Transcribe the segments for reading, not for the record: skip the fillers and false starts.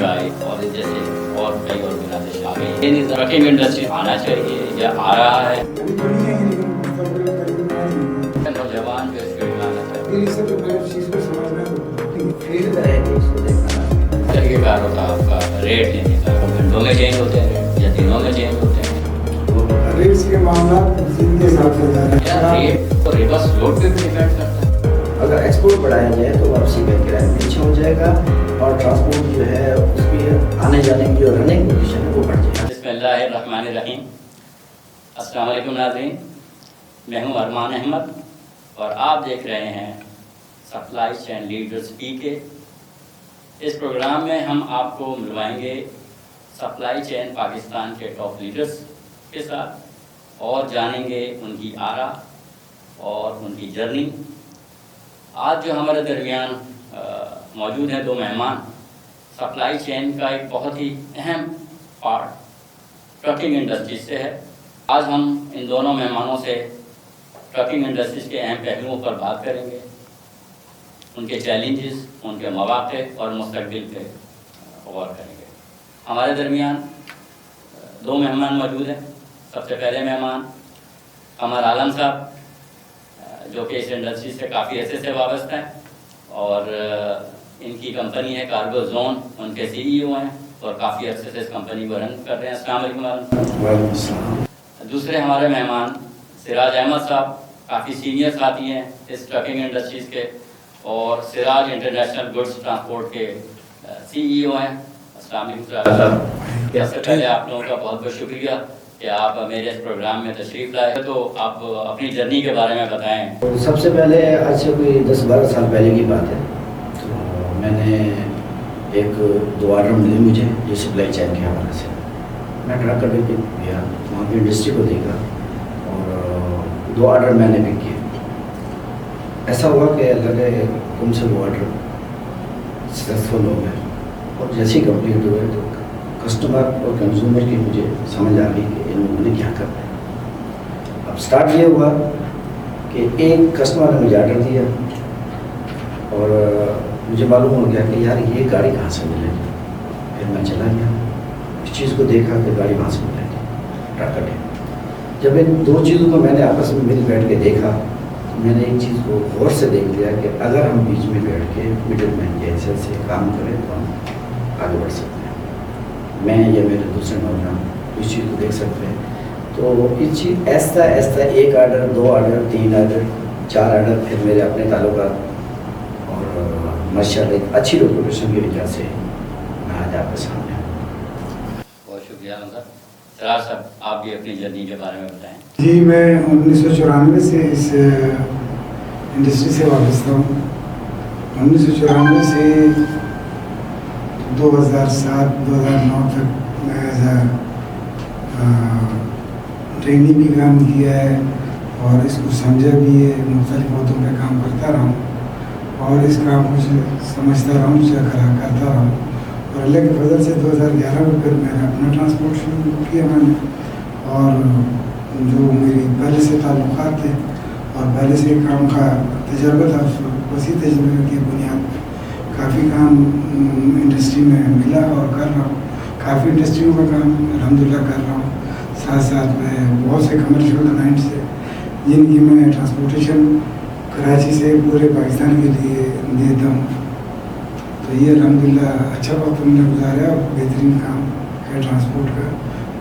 Drive और जैसे और कई ऑर्गेनाइजेशन आ गई। इन ट्रकिंग इंडस्ट्री आना चाहिए या आ रहा है, नौजवान जो इसके लिए आना चाहिए। तरीकेकार होता है आपका रेट लेने का, घंटों में चेंज होते हैं या दिनों में चेंज होते हैं। रेट्स के मामला जिनके हिसाब से जा रहा है, रेट तो रिवर्स लोड पे भी डिपेंड करता है। अगर एक्सपोर्ट बढ़ाया जाए तो वापसी का किराया भी अच्छा हो जाएगा और ट्रांसपोर्ट जो है उसकी आने जाने की जो रनिंग पोजीशन है वो बढ़ जाएगा। बिस्मिल्लाहिर्रहमानिर्रहीम। अस्सलाम वालेकुम नाज़रीन, मैं हूं अरमान अहमद और आप देख रहे हैं सप्लाई चेन लीडर्स पीके। इस प्रोग्राम में हम आपको मिलवाएंगे सप्लाई चेन पाकिस्तान के टॉप लीडर्स के साथ और जानेंगे उनकी आरा और उनकी जर्नी। आज जो हमारे दरमियान मौजूद हैं दो मेहमान, सप्लाई चेन का एक बहुत ही अहम पार्ट ट्रकिंग इंडस्ट्रीज से है। आज हम इन दोनों मेहमानों से ट्रकिंग इंडस्ट्रीज के अहम पहलुओं पर बात करेंगे, उनके चैलेंजेस, उनके मौक़े और मुस्तक़बिल पे गौर करेंगे। हमारे दरमियान दो मेहमान मौजूद हैं। सबसे पहले मेहमान कमर आलम साहब, जो कि इस इंडस्ट्री से काफ़ी अरसे से वाबस्ता हैं और इनकी कंपनी है कार्गो जोन, उनके CEO हैं और काफ़ी अरसे से इस कंपनी को रन कर रहे हैं। अस्सलाम वालेकुम। दूसरे हमारे मेहमान सिराज अहमद साहब, काफ़ी सीनियर साथी हैं इस ट्रकिंग इंडस्ट्रीज़ के और सिराज इंटरनेशनल गुड्स ट्रांसपोर्ट के CEO हैं। अस्सलाम वालेकुम। सबसे पहले आप लोगों का बहुत बहुत शुक्रिया कि आप मेरे इस प्रोग्राम में तशरीफ़ लाए। तो आप अपनी जर्नी के बारे में बताएं। तो सबसे पहले आज से कोई 10-12 साल पहले की बात है, तो मैंने एक दो ऑर्डर मिले मुझे ये सप्लाई चेन के हवाले से। मैं ट्रक अड्डे पे गया, वहाँ की इंडस्ट्री को देखा और दो ऑर्डर मैंने भी किए। ऐसा हुआ कि अल्लाह के हुक्म से वो ऑर्डर सक्सेसफुल हो गए और जैसे ही कंप्लीट हुए तो कस्टमर और कंज्यूमर की मुझे समझ आ गई कि इन लोगों ने क्या करना है। अब स्टार्ट ये हुआ कि एक कस्टमर ने मुझे ऑर्डर दिया और मुझे मालूम हो गया कि यार ये गाड़ी कहाँ से मिलेगी। फिर मैं चला गया, इस चीज़ को देखा कि गाड़ी वहाँ से मिलेगी ट्रक अड्डे। जब इन दो चीज़ों को मैंने आपस में मिल बैठ के देखा तो मैंने एक चीज़ को गौर से देख लिया कि अगर हम बीच में बैठ के मिडिल मैन के हिस्से से काम करें तो हम आगे बढ़ सकते हैं। मैं या मेरे दूसरे नौजवान इस चीज़ को देख सकते हैं। तो इस चीज़ ऐसा ऐसा एक ऑर्डर, दो ऑर्डर, 3 ऑर्डर, 4 ऑर्डर, फिर मेरे अपने ताल्लुकात और माशाल्लाह एक अच्छी रेपुटेशन की वजह से मैं आज आपके सामने हूँ। बहुत शुक्रिया सिराज साहब, आप भी अपनी जर्नी के बारे में बताएं। जी मैं 1994 से इस इंडस्ट्री से वाबस्ता हूँ। 1994 से 2007-2009 तक मैं एज ट्रेनिंग भी काम किया है और इसको समझा भी है, मुख्तलिफ मोहतों पर काम करता रहा हूँ और इस काम को समझता रहा हूँ, करता रहा हूँ। और अल्लाह के फजल से 2011 में फिर मैंने अपना ट्रांसपोर्ट शुरू किया मैंने, और जो मेरी पहले से ताल्लुकात थे और पहले से काम का तजर्बा था, उसी तजर्बे की बुनियाद पर काफ़ी काम इंडस्ट्री में मिला और कर रहा हूँ। काफ़ी इंडस्ट्रियों का काम अल्हम्दुलिल्लाह कर रहा हूँ। साथ साथ में बहुत से कमर्शियल क्लाइंट्स है जिनकी मैं ट्रांसपोर्टेशन कराची से पूरे पाकिस्तान के लिए देता हूँ। तो ये अल्हम्दुलिल्लाह अच्छा वक्त हमने गुजारा और बेहतरीन काम है ट्रांसपोर्ट का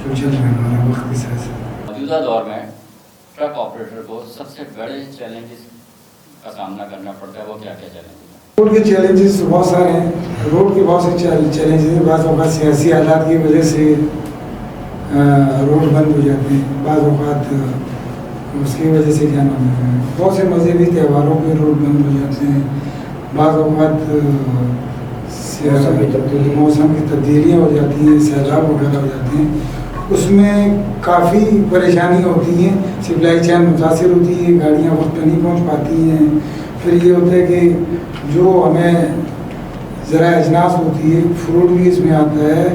जो चल रहा है हमारा वक्त के साथ साथ। मौजूदा दौर में ट्रक ऑपरेटर को सबसे बड़े चैलेंजेस का सामना करना पड़ता है, वो क्या क्या चैलेंजेस? रोड के चैलेंजेस बहुत सारे हैं। रोड के बहुत से चैलेंजेस हैं। बाज़ औक़ात सियासी हालात की वजह से रोड बंद हो जाते हैं, बाज़ औक़ात उसकी वजह से क्या नाम है बहुत से मज़हबी त्योहारों पे रोड बंद हो जाते हैं, बाज़ औक़ात मौसम की तब्दीलियाँ हो जाती हैं, सैलाब वगैरह हो जाते हैं, उसमें काफ़ी परेशानी होती हैं। सप्लाई चेन मुतासिर होती है, गाड़ियाँ वक्त पर नहीं पहुँच पाती हैं। फिर ये होता है कि जो हमें ज़रा अजनास होती है, फ्रूट भी इसमें आता है,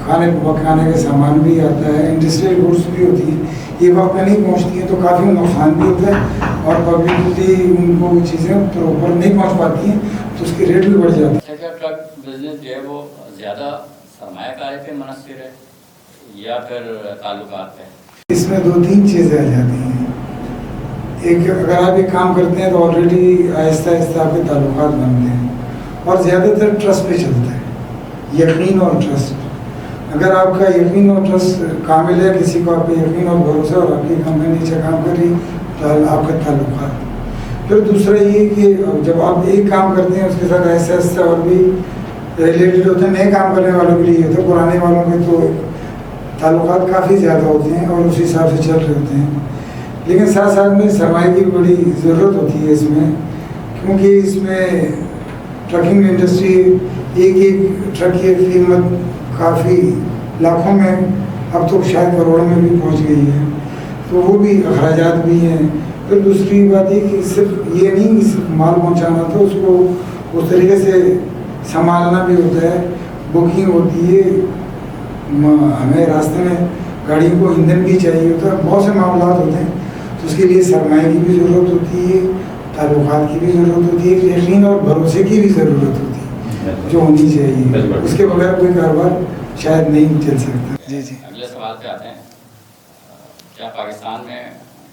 खाने पकाने का सामान भी आता है, इंडस्ट्रियल गुड्स भी होती है, ये वक्त पर नहीं पहुँचती है तो काफ़ी नुकसान भी होता है। اور पब्लिकली उनको वो चीज़ें प्रॉपर नहीं पहुंच पाती हैं तो उसकी रेट भी बढ़ जाती है। क्या ट्रक बिजनेस जो है वो ज़्यादा सरमायाकारी पे मुनहसर है या फिर ताल्लुकात पे? इसमें 2-3 चीज़ें आ जाती हैं। एक, अगर आप एक काम करते हैं तो ऑलरेडी आहिस्ता आहिस्ता आपके ताल्लुकात बनते हैं और ज़्यादातर ट्रस्ट पे चलता है, यकीन और ट्रस्ट। अगर आपका यकीन और ट्रस्ट कामिल है, किसी को आप पे यकीन और भरोसा और आपकी कंपनी अच्छा काम कर रही तो आपका ताल्लुकात। फिर दूसरा ये कि जब आप एक काम करते हैं उसके साथ आहिस्ता आहिस्ता और भी रिलेटेड होते हैं, नए काम करने वालों के लिए होते हैं, पुराने वालों के तो ताल्लुकात काफ़ी ज़्यादा होते हैं और उस हिसाब से चल रहे होते हैं। लेकिन साथ साथ में सरमाए की बड़ी ज़रूरत होती है इसमें, क्योंकि इसमें ट्रकिंग इंडस्ट्री एक ट्रक की कीमत काफ़ी लाखों में, अब तो शायद करोड़ों में भी पहुंच गई है, तो वो भी अखराजात भी हैं। फिर दूसरी बात ये कि सिर्फ ये नहीं कि सिर्फ माल पहुंचाना, तो उसको उस तरीके से संभालना भी होता है, बुकिंग होती है, हमें रास्ते में गाड़ियों को ईंधन भी चाहिए होता है, बहुत से मामला होते हैं, तो उसके लिए सरमाए की भी ज़रूरत होती है, ताल्लुकात की भी ज़रूरत होती है, यकीन और भरोसे की भी ज़रूरत होती है जो होनी चाहिए। उसके बगैर कोई कारोबार शायद नहीं चल सकता। जी जी। अगले सवाल पे आते हैं, क्या पाकिस्तान में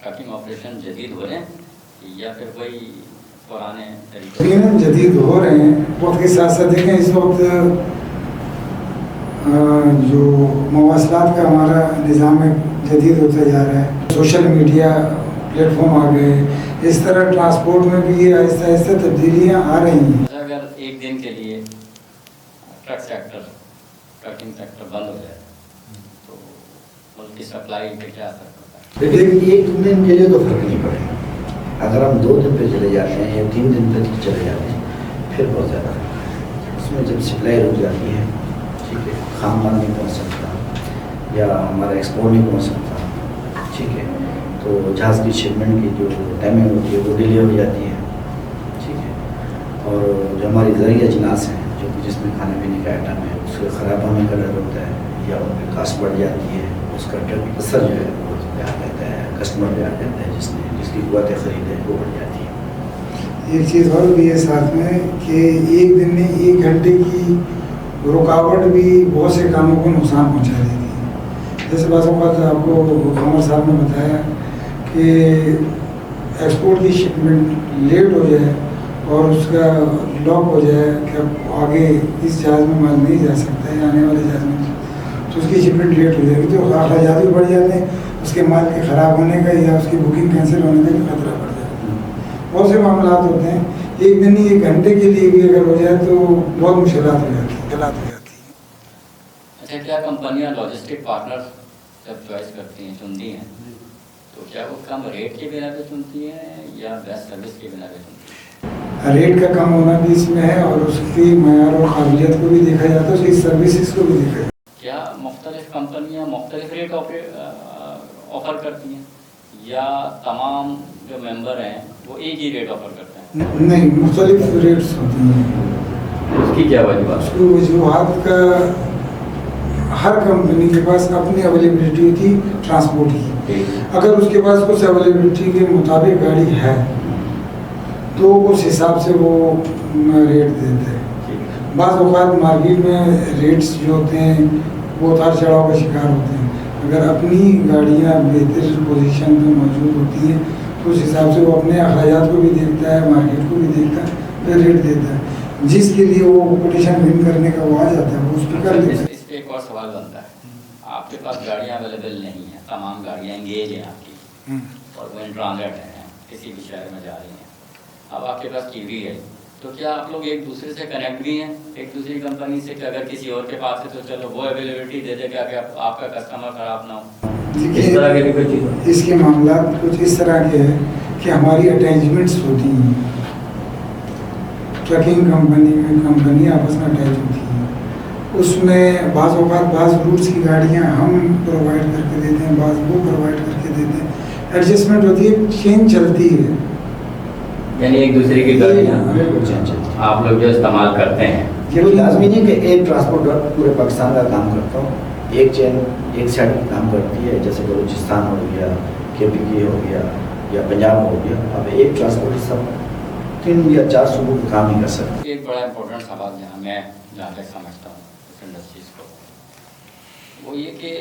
ट्रकिंग ऑपरेशन जदीद हो रहे हैं या फिर कोई पुराने तरीके? यकीनन जदीद हो रहे हैं, वक्त के साथ साथ देखें इस वक्त जो मवासलात का हमारा निज़ाम है जदीद होता जा रहा है, सोशल मीडिया प्लेटफॉर्म आ गए, इस तरह ट्रांसपोर्ट में भी ये आहिस्ता आहिस्ता तब्दीलियाँ आ रही हैं। अगर एक दिन के लिए ट्रकिंग सेक्टर बंद हो जाए तो मुल्क की सप्लाई पे क्या असर पड़ता है? देखिए, एक दिन के लिए तो फर्क नहीं पड़ेगा। अगर हम 2 दिन पे चले जाते हैं या 3 दिन पे चले जाते हैं फिर बहुत ज़्यादा उसमें जब सप्लाई रुक जाती है, ठीक है, खाम माल नहीं पहुँच सकता या हमारा एक्सपोर्ट नहीं पहुँच सकता, ठीक है, तो जहाज़ की शिपमेंट की जो टाइमिंग होती है वो डिले हो जाती है, ठीक है, और जो हमारी ज़रिया अजनास हैं जो कि जिसमें खाने पीने का आइटम है उसके ख़राब होने का डर होता है या उनकी कास्ट बढ़ जाती है, उसका असर जो है वो आ जाता है, कस्टमर पे आ जाता है, जिसकी कुव्वत ख़रीद है वो बढ़ जाती है। एक चीज़ और भी है साथ में कि एक दिन में 1 घंटे की रुकावट भी बहुत से कामों को नुकसान पहुंचा देती है। जैसे बात आपको कमर साहब ने बताया कि एक्सपोर्ट की शिपमेंट लेट हो जाए और उसका लॉक हो जाए कि अब आगे इस जहाज़ में माल नहीं जा सकता है, आने वाले जहाज़ में, तो उसकी शिपमेंट लेट हो जाएगी, तो अखराजात भी बढ़ जाते हैं, उसके माल के ख़राब होने का या उसकी बुकिंग कैंसिल होने का भी खतरा बढ़ जाता है। बहुत से मामला होते हैं, एक दिन ही 1 घंटे के लिए भी अगर हो जाए तो बहुत मुश्किलात हो जाती है। अच्छा, क्या कंपनियां लॉजिस्टिक पार्टनर जब चॉइस करती हैं, चुनती हैं, तो क्या वो कम रेट के बिना पे चुनती हैं या बेस्ट सर्विस के बिना पे चुनती हैं? रेट का कम होना भी इसमें है और उसकी मयार और काबिलियत को भी देखा जाता है, उसकी सर्विसेज को भी देखा जाता है। क्या मुख्तलिफ कंपनियां मुख्तलिफ रेट ऑफर करती हैं या तमाम जो मेंबर हैं वो एक ही रेट ऑफर करते हैं? नहीं, मुख्तलिफ रेट्स होती हैं। उसकी क्या वजह? उसकी वजूहत का, हर कंपनी के पास अपनी अवेलेबिलिटी होती ट्रांसपोर्ट की। अगर उसके पास कुछ अवेलेबिलिटी के मुताबिक गाड़ी है तो उस हिसाब से वो रेट देते हैं। बाज़ औक़ात मार्केट में रेट्स जो होते हैं वो उतार चढ़ाव का शिकार होते हैं। अगर अपनी गाड़ियाँ बेहतर पोजीशन में मौजूद होती हैं तो उस हिसाब से वो अपने अखराजात को भी देखता है, मार्केट को भी देखता है, फिर रेट देता है। जिसके लिए वो कॉम्पिटिशन विन करने का वो आ जाता है, वो उस पर कर लेता है। इस पर एक और सवाल बनता है, आपके पास गाड़ियाँ अवेलेबल नहीं हैं, तमाम गाड़ियाँ इंगेज हैं आपकी और वो इन ट्रांजिट हैं, किसी भी शहर में जा रही हैं, अब आपके पास टीवी है, तो क्या आप लोग एक दूसरे से कनेक्ट भी हैं, एक दूसरी कंपनी से, कि अगर किसी और के पास है तो चलो वो अवेलेबिलिटी दे दे कि आपका कस्टमर ख़राब ना हो, इस तरह की कोई चीज़? इसके मामला कुछ इस तरह के हैं कि हमारी अटैचमेंट्स होती हैं, ट्रकिंग कंपनी आपस में अटैच होती हैं, उसमें बाज़ औक़ात बाज़ रूट्स की गाड़ियाँ हम प्रोवाइड करके देते हैं, बाज़ वो प्रोवाइड करके देते हैं, एडजस्टमेंट होती है, चेंज चलती है, यानी एक दूसरे की गाड़ियाँ आप लोग जो इस्तेमाल करते हैं। ये लाजमी नहीं कि एक ट्रांसपोर्टर पूरे पाकिस्तान का काम करता हो, एक चेन एक साइड काम करती है, जैसे बलूचिस्तान हो गया, KPK हो गया, یا پنجاب میں ہو گیا. اب ایک ٹرانسپورٹ سب 3 یا 4 صوبوں کو کام نہیں کر سکتے. ایک بڑا امپورٹنٹ سوال جہاں تک سمجھتا ہوں اس انڈسٹریز کو، وہ یہ کہ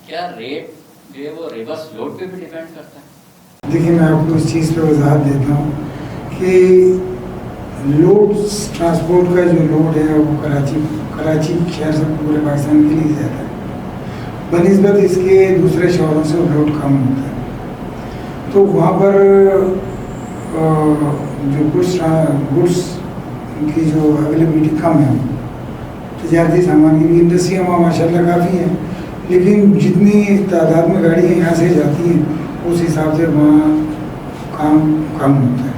کیا ریٹ جو ہے وہ ریورس لوڈ پہ بھی ڈیپینڈ کرتا ہے؟ دیکھیے میں آپ کو اس چیز پہ وضاحت دیتا ہوں کہ لوڈ ٹرانسپورٹ کا جو لوڈ ہے وہ کراچی شہر سے پورے پاکستان کے لیے زیادہ ہے بنسبت اس کے دوسرے شہروں سے لوڈ کم ہوتا ہے. تو وہاں پر جو گڈس کی جو اویلیبلٹی کم ہے، تجارتی سامان کی بھی انڈسٹریاں وہاں ماشاء اللہ کافی ہیں، لیکن جتنی تعداد میں گاڑیاں یہاں سے جاتی ہیں اس حساب سے وہاں کام کم ہوتا ہے.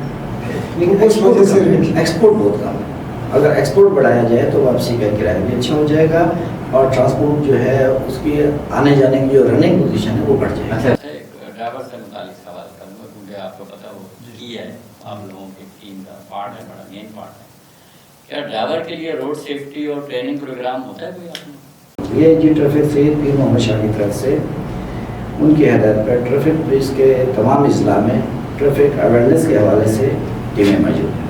لیکن اس وجہ سے ایکسپورٹ بہت کم ہے. اگر ایکسپورٹ بڑھایا جائے تو واپسی کا کرایہ بھی اچھا ہو جائے گا اور ٹرانسپورٹ جو ہے اس کی آنے جانے کی جو رننگ پوزیشن ہے وہ بڑھ جائے گا. ایک ڈرائیور سے متعلق سوال کروں گا کیونکہ آپ کو پتہ وہ کی ہے آپ لوگوں کی ٹیم کا پارٹ ہے، بڑا مین پارٹ ہے. کیا ڈرائیور کے لیے روڈ سیفٹی اور ٹریننگ پروگرام ہوتا ہے کوئی آپ نے؟ یہ جی ٹریفک سید پیر محمد شاہ کی طرف سے ان کی ہدایت پر ٹریفک پولیس کے تمام اضلاع میں ٹریفک اویئرنیس کے حوالے سے ٹیمیں موجود ہیں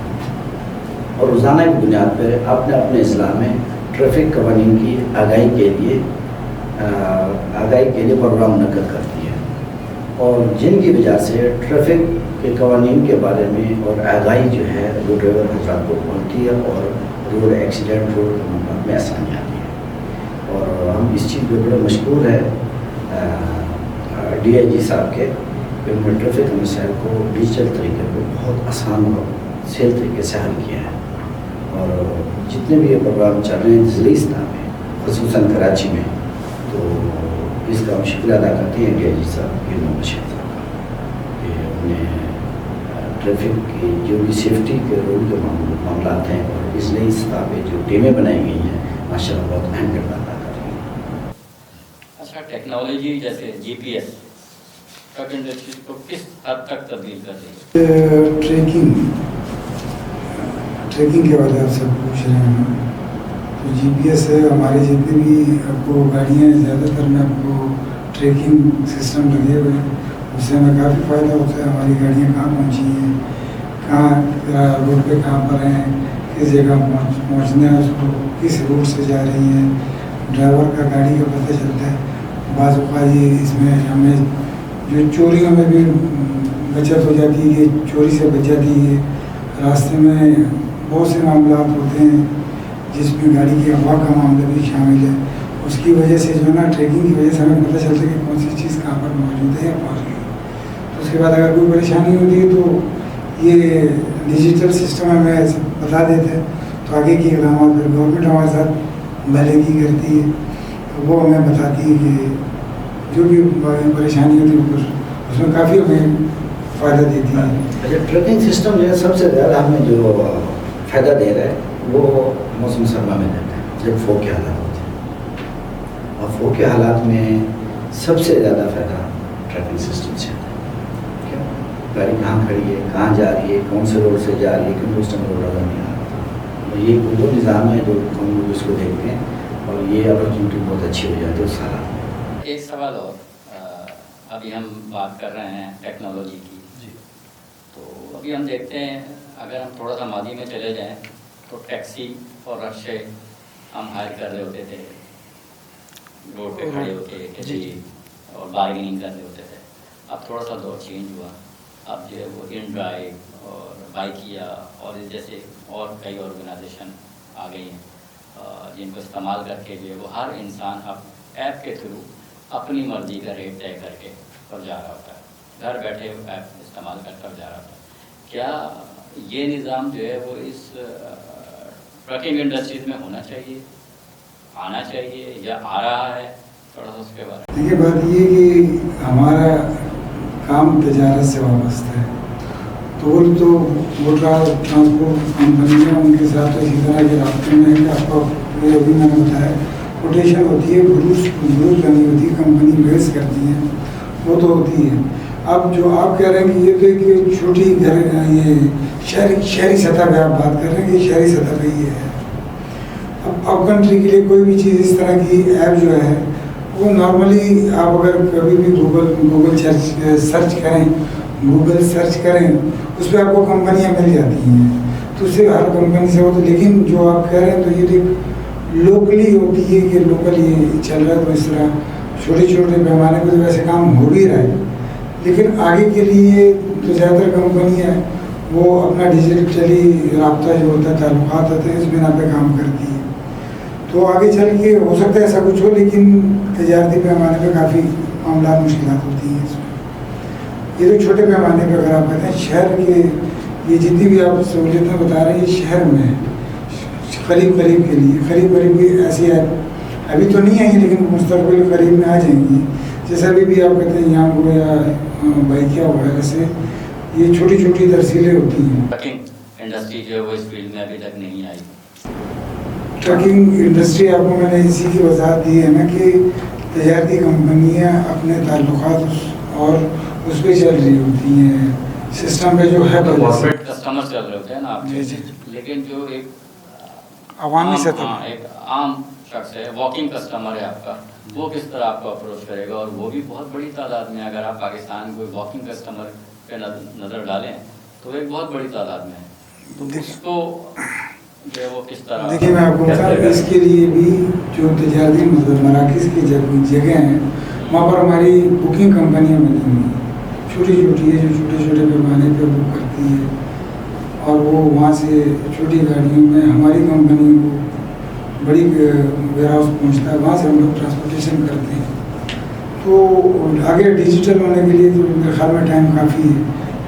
اور روزانہ کی بنیاد پر اپنے اپنے اضلاع میں ٹریفک قوانین کی آگاہی کے لیے پروگرام منعقد کرتی ہے اور جن کی وجہ سے ٹریفک کے قوانین کے بارے میں اور آگاہی جو ہے وہ ڈرائیور حضرات کو پہنچتی ہے اور روڈ ایکسیڈنٹ روڈ کے معاملات میں آسانی آتی ہے. اور ہم اس چیز پہ بڑے مشکور ہے ڈی آئی جی صاحب کے کہ انہوں نے ٹریفک کے مسائل کو ڈیجیٹل طریقے پہ بہت آسان اور سہل طریقے سے حل کیا ہے. اور جتنے بھی یہ پروگرام چل رہے ہیں ضلعی سطح میں خصوصاً کراچی میں، تو اس کا ہم شکریہ ادا کرتے ہیں ڈی آئی جی صاحب کے محمد شاہ صاحب کا کہ انہوں نے ٹریفک کی جو بھی سیفٹی کے رول کے معاملات ہیں اور اس ضلعی سطح پہ جو ٹیمیں بنائی گئی ہیں ماشاء اللہ بہت اہم کردار ادا کر رہی ہیں. اچھا، ٹیکنالوجی جیسے جی پی ایس ٹرک انڈسٹری کو کس حد تک تبدیل کر رہی ہے؟ ٹریکنگ کے بارے آپ سب پوچھ رہے ہیں. تو جی پی ایس ہے ہمارے جتنے بھی آپ کو گاڑیاں ہیں زیادہ تر میں آپ کو ٹریکنگ سسٹم لگے ہوئے ہیں، اس سے ہمیں کافی فائدہ ہوتا ہے. ہماری گاڑیاں کہاں پہنچی ہیں، کہاں روڈ پہ کہاں پر ہیں، کس جگہ پہنچنا ہے، اس کو کس روٹ سے جا رہی ہیں، ڈرائیور کا گاڑی کا پتہ چلتا ہے. بعض اوقات یہ اس میں ہمیں جو چوریوں میں بھی بچت ہو جاتی ہے، چوری سے بچ جاتی ہے. راستے میں بہت سے معاملات ہوتے ہیں جس میں گاڑی کی ہوا کا معاملہ بھی شامل ہے. اس کی وجہ سے جو ہے نا ٹریکنگ کی وجہ سے ہمیں پتہ چلتا ہے کہ کون سی چیز کہاں پر موجود ہے یا پہنچ گئی. تو اس کے بعد اگر کوئی پریشانی ہوتی ہے تو یہ ڈیجیٹل سسٹم ہمیں بتا دیتے ہیں، تو آگے کی اقدامات پھر گورنمنٹ ہمارے ساتھ بھلائی کرتی ہے، وہ ہمیں بتاتی ہے کہ جو بھی پریشانی ہوتی ہے اس میں کافی ہمیں فائدہ دیتی ہے. اچھا، ٹریکنگ سسٹم جو ہے سب سے زیادہ ہمیں جو فائدہ دے رہا ہے وہ موسم سرما میں دیتا ہے جب فوگ کے حالات ہوتے ہیں، اور فوگ کے حالات میں سب سے زیادہ فائدہ ٹریکنگ سسٹم سے ہوتا ہے. کیوں؟ گاڑی کہاں کھڑی ہے، کہاں جا رہی ہے، کون سے روڈ سے جا رہی ہے، کیوں اس ٹائم روڈ نظر نہیں آ رہا. یہ وہ نظام ہے جو ہم لوگ اس کو دیکھتے ہیں اور یہ اپرچونیٹی بہت اچھی ہو جاتی ہے اس حالات میں. ایک سوال اور، ابھی ہم بات کر رہے ہیں ٹیکنالوجی کی جی، تو ابھی ہم دیکھتے ہیں اگر ہم تھوڑا سا ماضی میں چلے جائیں تو ٹیکسی اور رکشے ہم ہائر کر رہے ہوتے تھے، روڈ پہ کھڑے ہوتے کسی اور بارگیننگ کر رہے ہوتے تھے. اب تھوڑا سا دور چینج ہوا، اب جو ہے وہ ان ڈرائیو اور بائکیا اور اس جیسے اور کئی آرگنائزیشن آ گئی ہیں جن کو استعمال کر کے جو ہے وہ ہر انسان اب ایپ کے تھرو اپنی مرضی کا ریٹ طے کر کے پر جا رہا ہوتا ہے، گھر بیٹھے ایپ استعمال کر جا رہا ہوتا ہے. کیا یہ نظام جو ہے وہ اس ٹرکنگ انڈسٹریز میں ہونا چاہیے، آنا چاہیے یا آ رہا ہے؟ تھوڑا سا اس کے بارے میں. دیکھیے بات یہ کہ ہمارا کام تجارت سے وابستہ ہے، تو وہ ٹرانسپورٹ کمپنی ہیں ان کے ساتھ اسی طرح کے رابطے میں ہے کہ آپ کو ابھی میں نے بتایا کوٹیشن ہوتی ہے، بروس کرنی ہوتی ہے، کمپنی بیس کرتی ہیں، وہ تو ہوتی ہے. اب جو آپ کہہ رہے ہیں کہ یہ تو ایک چھوٹی یہ شہری سطح پہ آپ بات کر رہے ہیں کہ شہری سطح پہ یہ ہے. اب کنٹری کے لیے کوئی بھی چیز اس طرح کی ایپ جو ہے وہ نارملی آپ اگر کبھی بھی گوگل سرچ کریں गूगल सर्च करें उस पर आपको कंपनियां मिल जाती हैं, तो उससे हर कंपनी से हो। तो लेकिन जो आप कह रहे हैं तो ये लोकली होती है कि लोकल ये चल रहा है, तो इस तरह छोटे छोटे पैमाने पर तो वैसे काम हो भी रहा है, लेकिन आगे के लिए तो ज़्यादातर कंपनियाँ वो अपना डिजिटली राब्ता जो होता है, ताल्लुकात होते हैं, इस बिना पे काम करती है। तो आगे चल के हो सकता है ऐसा कुछ हो, लेकिन तजारती पैमाने पे काफ़ी मामला मुश्किलात होती हैं इसमें। ये तो छोटे पैमाने पे अगर आप कहते हैं शहर के, ये जितनी भी आप सहूलियतें बता रहे हैं ये शहर में है, करीब करीब के लिए करीब करीब की ऐसी ऐप अभी तो नहीं आई, लेकिन मुस्तक़बिल करीब में आ जाएंगी। जैसे अभी भी आप कहते हैं यहाँ हो या बाइकिया वगैरह से ये छोटी छोटी तरसीलें होती हैं। ट्रकिंग इंडस्ट्री जो है वो इस फील्ड में अभी तक नहीं आई। ट्रकिंग इंडस्ट्री आपको मैंने इसी की वजाहत दी है ना कि तजारती कंपनियाँ अपने ताल्लुकात और उस पर चल रही होती हैं, सिस्टम पे जो है कॉर्पोरेट कस्टमर चल रहे होते हैं ना आप, जी जी, लेकिन जो एक अवामी सतह एक आम शख्स है, वॉकिंग कस्टमर है आपका, वो किस तरह आपको अप्रोच करेगा, और वो भी बहुत बड़ी तादाद में। अगर आप पाकिस्तान कोई वॉकिंग कस्टमर पे नज़र डालें तो एक बहुत बड़ी तादाद में है, तो उसको जो है वो किस तरह। देखिए मैं आपको बताऊँ, इसके लिए भी जो तजारती मराकज़ की जगह हैं वहाँ पर हमारी बुकिंग कंपनियाँ बनी हुई हैं, छोटी छोटी है, जो छोटे छोटे पैमाने पर बुक करती है, और वो वहाँ से छोटी गाड़ियों में हमारी कंपनी को बड़ी वेयर हाउस पहुँचता है, वहाँ से हम लोग ट्रांसपोर्टेशन करते हैं। तो आगे डिजिटल होने के लिए तो मेरे ख्याल में टाइम काफ़ी है,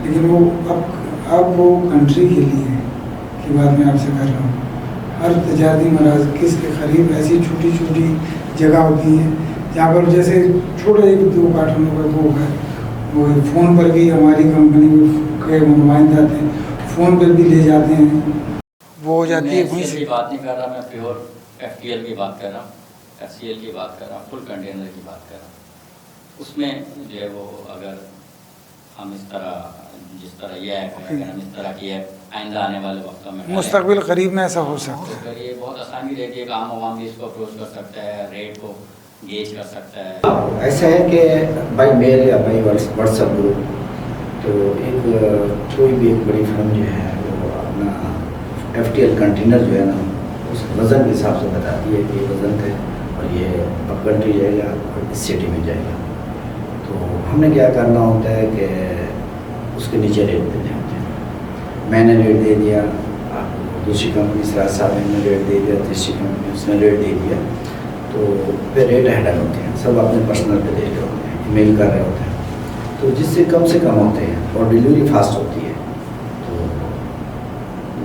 लेकिन वो अब वो कंट्री के लिए की बात मैं आपसे कर रहा हूँ। हर तजारती मराकज़ के करीब ऐसी छोटी छोटी जगह होती हैं जहाँ पर जैसे छोटे 1-2 कार्टूनों का वो है, वो फ़ोन पर भी हमारी कंपनी के नुमाइंदे आते हैं, फ़ोन पर भी ले जाते हैं, वो हो जाती है। वहीं से बात नहीं कर रहा मैं, प्योर FTL की बात कर रहा हूँ, FCL की बात कर रहा हूँ, फुल कंटेनर की बात कर रहा हूँ। उसमें जो है वो अगर हम इस तरह जिस तरह ये ऐप है, अगर हम इस तरह की ऐप आइंदा आने वाले वक्तों में मुस्तक़बिल करीब में ऐसा हो सकता है, तो फिर ये बहुत आसानी रहेगी, एक आम आवाम भी इसको अप्रोच कर सकता है, रेट को गेज कर सकता है। ऐसा है कि बाई मेल या बाई व्हाट्सएप ग्रुप, तो एक कोई भी एक बड़ी फर्म जो है वो अपना FTL कंटेनर जो है ना उस वज़न के हिसाब से बताती है कि ये वज़न है और ये अब कंट्री जाएगा और इस सिटी में जाएगा। तो हमने क्या करना होता है कि उसके नीचे रेट देने होते हैं। मैंने रेट दे दिया, आपको दूसरी कंपनी सराज साहब ने रेट दे दिया, तीसरी कंपनी उसने रेट दे दिया, तो फिर रेट हैंडल होते हैं, सब अपने पर्सनल पे दे रहे होते हैं, ईमेल कर रहे होते हैं, तो जिससे कम से कम होते हैं और डिलीवरी फास्ट होती है, तो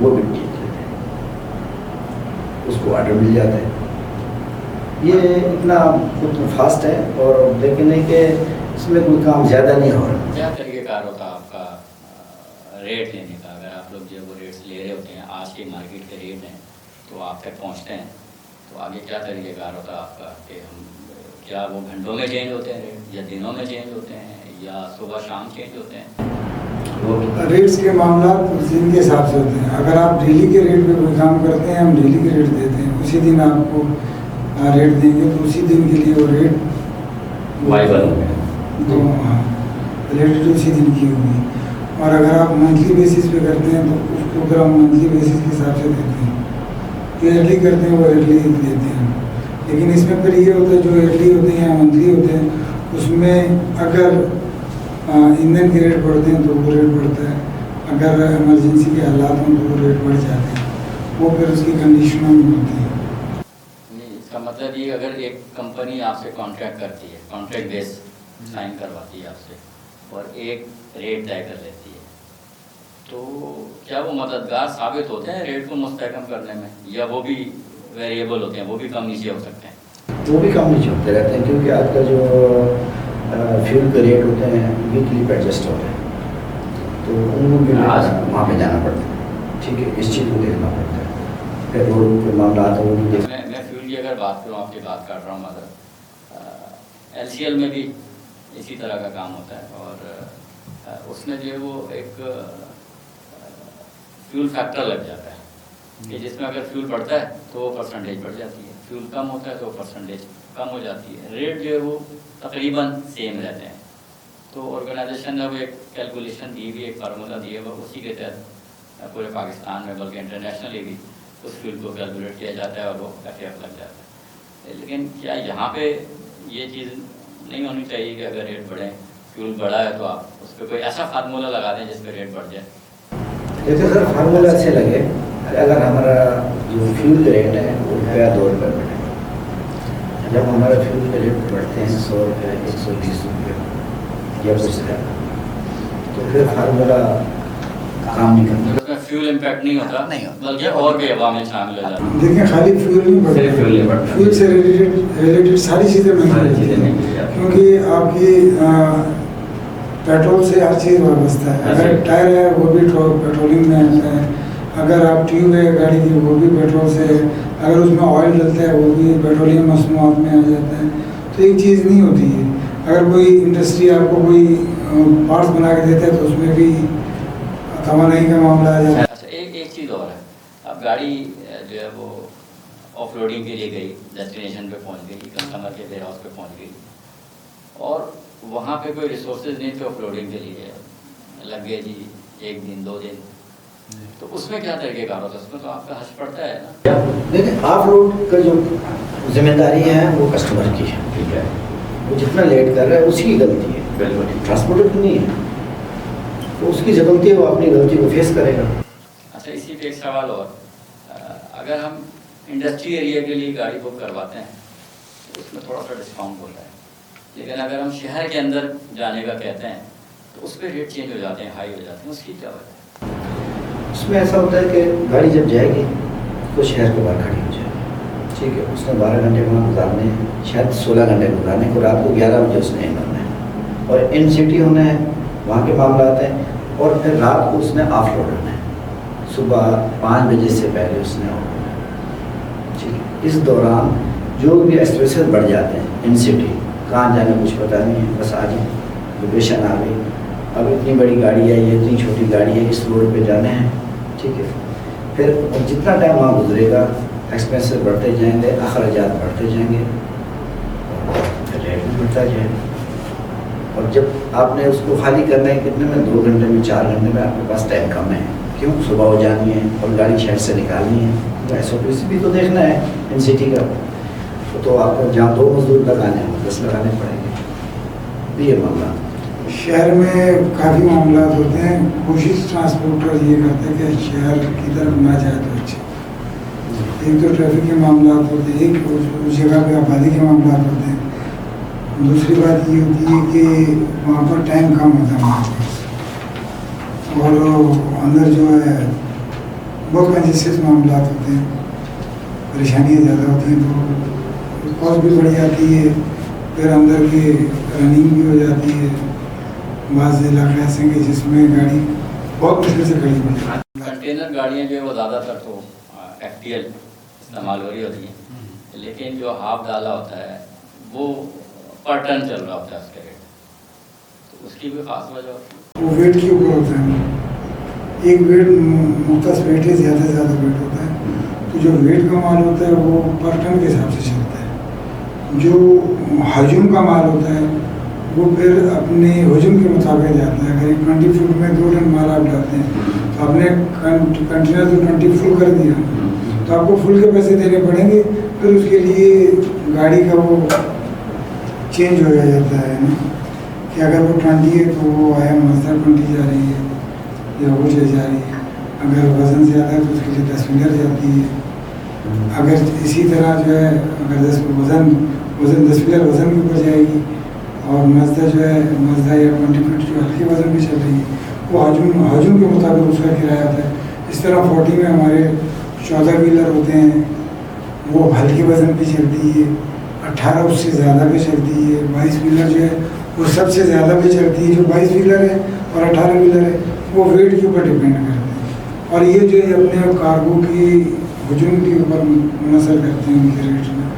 वो भी ठीक रहते हैं, उसको ऑर्डर मिल जाता है। ये इतना फास्ट है और लेकिन है कि इसमें कोई काम ज़्यादा नहीं हो रहा। क्या तरीक़ेकार होता है आपका रेट लेने का? अगर आप लोग जो वो रेट्स ले रहे होते हैं, आज के मार्केट के रेट हैं, तो आप तक पहुँचते हैं, तो आगे क्या तरीक़ेकार होता है आपका कि हम क्या वो घंटों में चेंज होते हैं रेट, या दिनों में चेंज होते हैं, या सुबह शाम चेंज होते हैं? रेट्स के मामला उस दिन के हिसाब से होते हैं। अगर आप डेली के रेट पे कोई काम करते हैं, हम डेली के रेट देते हैं, उसी दिन आपको रेट देंगे, तो उसी दिन के लिए वो रेट वाइबल होंगे, तो हाँ रेट उसी दिन की होगी। और अगर आप मंथली बेसिस पे करते हैं तो उसको फिर हम मंथली बेसिस के हिसाब से देते हैं, ईयरली करते हैं वो ईयरली देते हैं। लेकिन इसमें फिर ये होता है जो ईयरली होते हैं या मंथली होते हैं, उसमें अगर ईंधन के रेट बढ़ते हैं तो वो रेट बढ़ता है, अगर इमरजेंसी के हालात हों तो वो रेट बढ़ जाते हैं, वो फिर उसकी कंडीशनों में होती है। इसका मतलब ये अगर एक कंपनी आपसे कॉन्ट्रैक्ट करती है, कॉन्ट्रैक्ट बेस साइन करवाती है आपसे और एक रेट तय कर लेती है, तो क्या वो मददगार साबित होते हैं रेट को मुस्तहकम करने में, या वो भी वेरिएबल होते हैं, वो भी कम नीचे हो सकते हैं? वो भी कम नीचे होते रहते हैं, क्योंकि आजकल जो फ्यूल के रेट होते हैं वीकली पे एडजस्ट होते हैं, तो उनको भी वहाँ पे जाना पड़ता है। ठीक है, इस चीज़ को देखना पड़ता है। पेट्रोल के मामला आता है वो भी मैं फ्यूल की अगर बात करूँ, आपकी बात कर रहा हूँ, मगर LCL में भी इसी तरह का काम होता है, और उसमें जो है वो एक फ्यूल फैक्टर लग जाता है कि जिसमें अगर फ्यूल बढ़ता है तो वो परसेंटेज बढ़ जाती है, फ्यूल कम होता है तो वो परसेंटेज कम हो जाती है। रेट जो है वो तकरीबन सेम रहते हैं, تو آرگنائزیشن نے وہ ایک کیلکولیشن دی ہوئی، ایک فارمولہ دیا ہوا، اسی کے تحت پورے پاکستان میں بلکہ انٹرنیشنلی بھی اس فیول کو کیلکولیٹ کیا جاتا ہے اور وہ FF لگ جاتا ہے. لیکن کیا یہاں پہ یہ چیز نہیں ہونی چاہیے کہ اگر ریٹ بڑھیں، فیول بڑھا ہے تو آپ اس پہ کوئی ایسا فارمولہ لگا دیں جس پہ ریٹ بڑھ جائے؟ دیکھو سر، فارمولہ اچھے لگے. اگر ہمارا جو فیول کا ریٹ ہے وہ ₹2 بڑھے، جب ہمارے فیول کے ریٹ بڑھتے ہیں 100 روپے 120 روپے یا کچھ زیادہ، تو پھر فارمولہ کام نہیں کرتا. اس میں فیول امپیکٹ نہیں ہوتا، بلکہ اور بھی عوامل شامل ہو جاتے ہیں. دیکھیں خالی فیول نہیں بڑھتا، فیول سے ریلیٹڈ ساری چیزیں مہنگی ہوتی ہیں، کیونکہ آپ کی پیٹرول سے ہر چیز وابستہ ہے. اگر ٹائر ہے وہ بھی پیٹرولنگ میں آتا ہے، اگر آپ ٹیوب ہے گاڑی کی وہ بھی پیٹرول سے ہے، اگر اس میں آئل ڈلتا ہے وہ بھی پیٹرولیم مصنوعات میں آ جاتا ہے. تو ایک چیز نہیں ہوتی ہے. اگر کوئی انڈسٹری آپ کو کوئی پارٹس بنا کے دیتا ہے تو اس میں بھی توانائی کا معاملہ آ جاتا ہے. اچھا، ایک چیز اور ہے، اب گاڑی جو ہے وہ آف روڈنگ کے لیے گئی، ڈیسٹینیشن پہ پہنچ گئی، کسٹمر کے ویئر ہاؤس پہ پہنچ گئی، اور وہاں پہ کوئی ریسورسز نہیں تھے آف روڈنگ کے لیے، لگ گئے جی 1 دن 2 دن، تو اس میں کیا طریقہ کار ہوتا ہے؟ اس میں تو آپ کا حج پڑتا ہے نا. لیکن آف روڈ کا جو ذمہ داری ہے وہ کسٹمر کی ہے. ٹھیک ہے، وہ جتنا لیٹ کر رہا ہے اسی کی غلطی ہے، بالکل ٹرانسپورٹر کی نہیں ہے. تو اس کی جو غلطی ہے وہ اپنی غلطی کو فیس کرے گا. اچھا، اسی پہ ایک سوال اور، اگر ہم انڈسٹری ایریا کے لیے گاڑی بک کرواتے ہیں تو اس میں تھوڑا سا ڈسکاؤنٹ ہوتا ہے، لیکن اگر ہم شہر کے اندر جانے کا کہتے ہیں تو اس پہ ریٹ چینج ہو جاتے ہیں، ہائی ہو جاتے ہیں. اس کی کیا وجہ ہے؟ اس میں ایسا ہوتا ہے کہ گاڑی جب جائے گی تو شہر کے باہر کھڑی ہو جائے گی. ٹھیک ہے، اس نے 12 گھنٹے وہاں گزارنے ہیں، شاید 16 گھنٹے گزارنے کو، رات کو 11 بجے اس نے ہونا ہے، اور ان سٹی ہونا ہے، وہاں کے معاملات ہیں، اور پھر رات کو اس نے آف روڈ ہونا ہے، صبح 5 بجے سے پہلے اس نے آف روڈ ہونا ہے. ٹھیک ہے، اس دوران جو بھی ایکسپریسز بڑھ جاتے ہیں ان سٹی، کہاں جانے کچھ پتہ نہیں ہے، بس آج لوکیشن آ گئی، اب اتنی بڑی گاڑی ہے یا اتنی چھوٹی گاڑی ہے، اس روڈ پہ جانے ہیں. ٹھیک ہے، پھر جتنا ٹائم وہاں گزرے گا ایکسپینسز بڑھتے جائیں گے، اخراجات بڑھتے جائیں گے، اور ریٹ بھی بڑھتا جائے گا. اور جب آپ نے اس کو خالی کرنا ہے کتنے میں، 2 گھنٹے میں 4 گھنٹے میں، آپ کے پاس ٹائم کم ہے. کیوں؟ صبح ہو جانی ہے اور گاڑی شہر سے نکالنی ہے. SOP بھی تو دیکھنا ہے ان سٹی کا. تو آپ کو جہاں 2 مزدور لگانے ہیں 10 لگانے پڑیں گے. یہ معاملہ شہر میں کافی معاملات ہوتے ہیں. کوشش ٹرانسپورٹر یہ کرتے ہیں کہ شہر کی طرف نہ جائے تو اچھا. ایک تو ٹریفک کے معاملات ہوتے ہیں، ایک اس جگہ پہ آبادی کے معاملات ہوتے ہیں. دوسری بات یہ ہوتی ہے کہ وہاں پر ٹائم کم ہوتا ہے وہاں پر، اور اندر جو ہے بہت کنجسٹڈ معاملات ہوتے ہیں، پریشانیاں زیادہ ہوتی ہیں، تو کاسٹ بھی بڑھ جاتی ہے، پھر اندر کی رننگ بھی ہو جاتی ہے. بعض علاقے ایسے ہیں کہ جس میں گاڑی بہت مشکل سے کھڑی ہوتی ہے. کنٹینر گاڑیاں جو ہے وہ زیادہ تر تو FTL استعمال ہو رہی ہوتی ہیں، لیکن جو ہاف ڈالا ہوتا ہے وہ پر ٹن چل رہا ہوتا ہے اس کا ریٹ، تو اس کی بھی خاص وجہ ہوتی ہے. وہ ویٹ کے اوپر ہوتا ہے. ایک ویٹ مختص ویٹ ہے، زیادہ سے زیادہ ویٹ ہوتا ہے، تو جو ویٹ کا مال ہوتا ہے وہ پر ٹن کے حساب سے چلتا ہے. جو حجم کا مال ہوتا ہے وہ پھر اپنے حجم کے مطابق جاتا ہے. اگر 20 فٹ میں 2 ٹن مال آپ ڈالتے ہیں تو آپ نے کنٹینر تو 20 فل کر دیا، تو آپ کو فل کے پیسے دینے پڑیں گے. پھر اس کے لیے گاڑی کا وہ چینج ہو جاتا ہے نا، کہ اگر وہ 20 ہے تو وہ آیا مزدہ 20 جا رہی ہے یا وہ جا رہی ہے. اگر وزن زیادہ ہے تو اس کے لیے 10 ویلر جاتی ہے. اگر اسی طرح جو ہے اگر 10 وزن 10 ویلر وزن کے اوپر جائے گی، اور مزدہ جو ہے مزدہ یا 20 فٹ جو ہلکی وزن بھی چل رہی ہے وہ حجم کے مطابق اس کا کرایہ آتا ہے. اس طرح 40 میں ہمارے 14 ویلر ہوتے ہیں، وہ ہلکی وزن پہ چلتی ہے. 18 اس سے زیادہ پہ چلتی ہے. 22 ویلر جو ہے وہ سب سے زیادہ پہ چلتی ہے. جو 22 ویلر ہے اور 18 ویلر ہے وہ ویٹ کے اوپر ڈپینڈ کرتے ہیں، اور یہ جو ہے اپنے کارگو کی حجم کے اوپر منحصر کرتے ہیں ان کے ریٹ میں.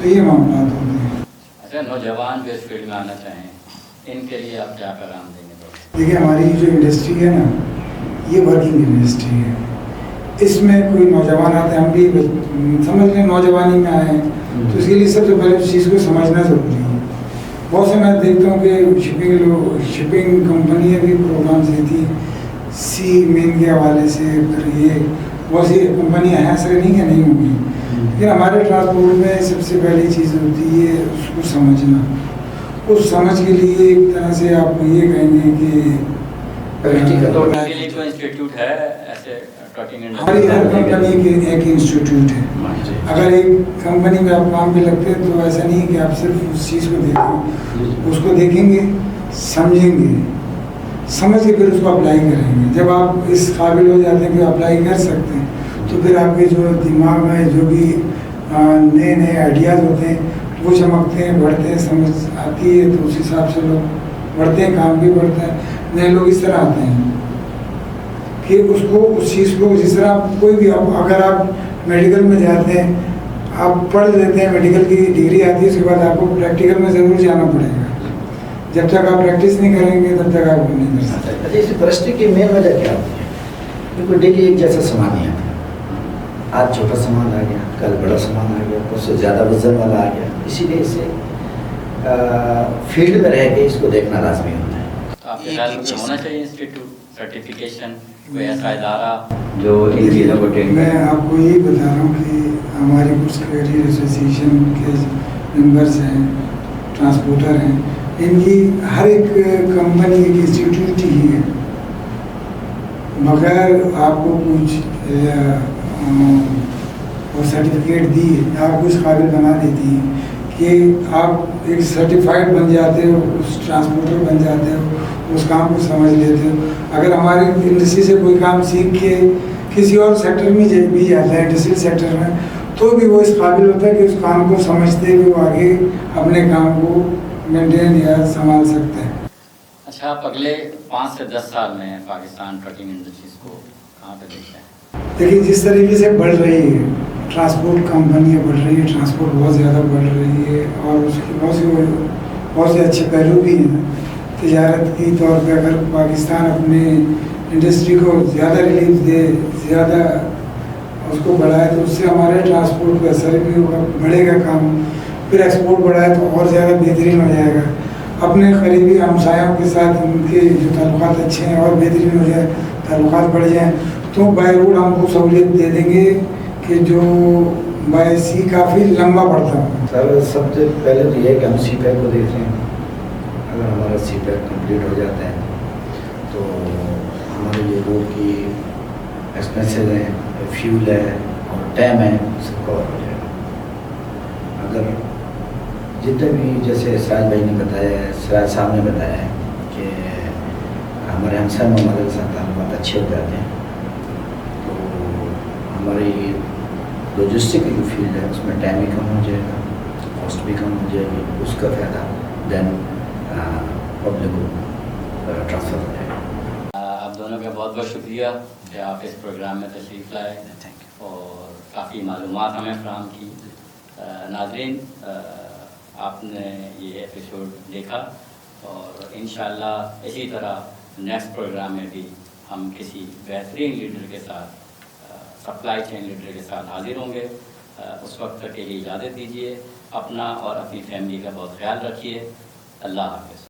تو یہ معاملات ہوتے ہیں. اچھا، نوجوان جو اس فیلڈ میں آنا چاہیں ان کے لیے آپ کیا پیغام دیں گے؟ دیکھیے ہماری جو انڈسٹری ہے نا یہ ورکنگ انڈسٹری ہے. اس میں کوئی نوجوان آتے ہیں، ہم بھی سمجھ لیں نوجوانی میں آئے ہیں، تو اس کے لیے سب سے پہلے اس چیز کو سمجھنا ضروری ہے بہت سے میں دیکھتا ہوں کہ شپنگ کمپنیاں بھی پروگرامس دیتی ہیں سی مین کے حوالے سے، پھر یہ بہت سی کمپنیاں ہیں، ایسا نہیں کہ نہیں ہوں گی، لیکن ہمارے ٹرانسپورٹ میں سب سے پہلی چیز ہوتی ہے اس کو سمجھنا. اس سمجھ کے لیے ایک طرح سے آپ یہ کہیں گے کہ انسٹیٹیوٹ ہے ایسے ہماری ہر کمپنی کے ایک انسٹیٹیوٹ ہے. اگر ایک کمپنی میں آپ کام پہ لگتے ہیں تو ایسا نہیں کہ آپ صرف اس چیز کو دیکھیں، اس کو دیکھیں گے، سمجھیں گے، سمجھ کے پھر اس کو اپلائی کریں گے. جب آپ اس قابل ہو جاتے ہیں کہ اپلائی کر سکتے ہیں تو پھر آپ کے جو دماغ میں جو بھی نئے نئے آئیڈیاز ہوتے ہیں وہ چمکتے ہیں، بڑھتے ہیں، سمجھ آتی ہے تو اس حساب سے لوگ بڑھتے ہیں، کام بھی بڑھتا ہے. نئے لوگ اس طرح آتے ہیں کہ اس کو اس چیز کو، جس طرح کوئی بھی اگر آپ میڈیکل میں جاتے ہیں، آپ پڑھ لیتے ہیں، میڈیکل کی ڈگری آتی ہے، اس کے بعد آپ کو پریکٹیکل میں ضرور جانا پڑے گا. جب تک آپ پریکٹس نہیں کریں گے تب تک آپ کو نہیں کر سکتے. اس پرستی کی مین وجہ کیا ہوتی ہے؟ بالکل ڈیلی ایک جیسا سامان نہیں آتا. آج چھوٹا سامان آ گیا، کل بڑا سامان آ گیا، اس سے زیادہ وزن والا آ گیا. اسی لیے اسے فیلڈ میں رہ کے اس کو دیکھنا لازمی ہوتا ہے. آپ کے خیال میں ہونا چاہیے انسٹیٹیوٹ سرٹیفکیشن کوئی ایسا ادارہ جو ان چیزوں کو ٹرین میں آپ کو یہی بتا رہا ہوں کہ ہماری کچھ کیریئر ایسوسیشن کے ممبرس ہیں، ٹرانسپورٹر ہیں، ان کی ہر ایک کمپنی ایک انسٹیٹیوٹ ہی ہے. بغیر آپ کو کچھ سرٹیفکیٹ دی آپ کو اس قابل بنا دیتی ہے کہ آپ ایک سرٹیفائڈ بن جاتے ہو، اس ٹرانسپورٹر بن جاتے ہو، اس کام کو سمجھ لیتے ہو. اگر ہماری انڈسٹری سے کوئی کام سیکھ کے کسی اور سیکٹر میں بھی جاتا ہے، انڈسٹریل سیکٹر میں، تو بھی وہ اس قابل ہوتا ہے کہ اس کام کو سمجھتے ہوئے وہ آگے اپنے کام کو مینٹین یا سنبھال سکتے ہیں. اچھا، آپ اگلے 5 سے 10 سال میں پاکستان ٹرکنگ انڈسٹریز کو کہاں پہ دیکھتے ہیں؟ دیکھیے جس طریقے سے بڑھ رہی ہے ٹرانسپورٹ کمپنیاں بڑھ رہی ہے، ٹرانسپورٹ بہت زیادہ بڑھ رہی ہے اور اس کے بہت سے اچھے پہلو بھی ہیں. تجارت کی طور پہ اگر پاکستان اپنے انڈسٹری کو زیادہ ریلیف دے، زیادہ اس کو بڑھائے تو اس سے ہمارے ٹرانسپورٹ کو اثر بھی ہوگا، بڑھے گا کام. پھر ایکسپورٹ بڑھائے تو اور زیادہ بہترین ہو جائے گا. اپنے قریبی ہمسایوں کے ساتھ ان کے جو تعلقات اچھے ہیں اور بہترین ہو جائے، تعلقات بڑھ جائیں تو بائی روڈ ہم کو سہولیت دے دیں گے کہ جو بائی سی کافی لمبا پڑتا ہے. سر سب سے پہلے تو یہ کہ ہم سی پیک کو دیکھ رہے ہیں. اگر ہمارا سی پیک کمپلیٹ ہو جاتا ہے تو ہمارے جو روڈ کی ایکسپینسز ہیں، فیول ہے اور ٹائم ہے، سب کور ہو جائے گا. اگر جتنے بھی جیسے سراج بھائی نے بتایا ہے، سراج صاحب نے بتایا ہے کہ ہمارے ہمسائے ممالک کے ساتھ تعلقات اچھے ہو جاتے ہیں تو ہماری لوجسٹک جو فیلڈ ہے اس میں ٹائم بھی کم ہو جائے گا، کاسٹ بھی کم ہو جائے گی. اس کا فائدہ دین پبلک کو ٹرانسفر ہو جائے گا. آپ دونوں کا بہت بہت شکریہ کہ آپ اس پروگرام میں تشریف لائے اور کافی معلومات ہمیں فراہم کی. ناظرین، آپ نے یہ ایپیسوڈ دیکھا اور انشاءاللہ اسی طرح نیکسٹ پروگرام میں بھی ہم کسی بہترین لیڈر کے ساتھ، سپلائی چین لیڈر کے ساتھ حاضر ہوں گے. اس وقت تک کے لیے اجازت دیجیے. اپنا اور اپنی فیملی کا بہت خیال رکھیے. اللہ حافظ.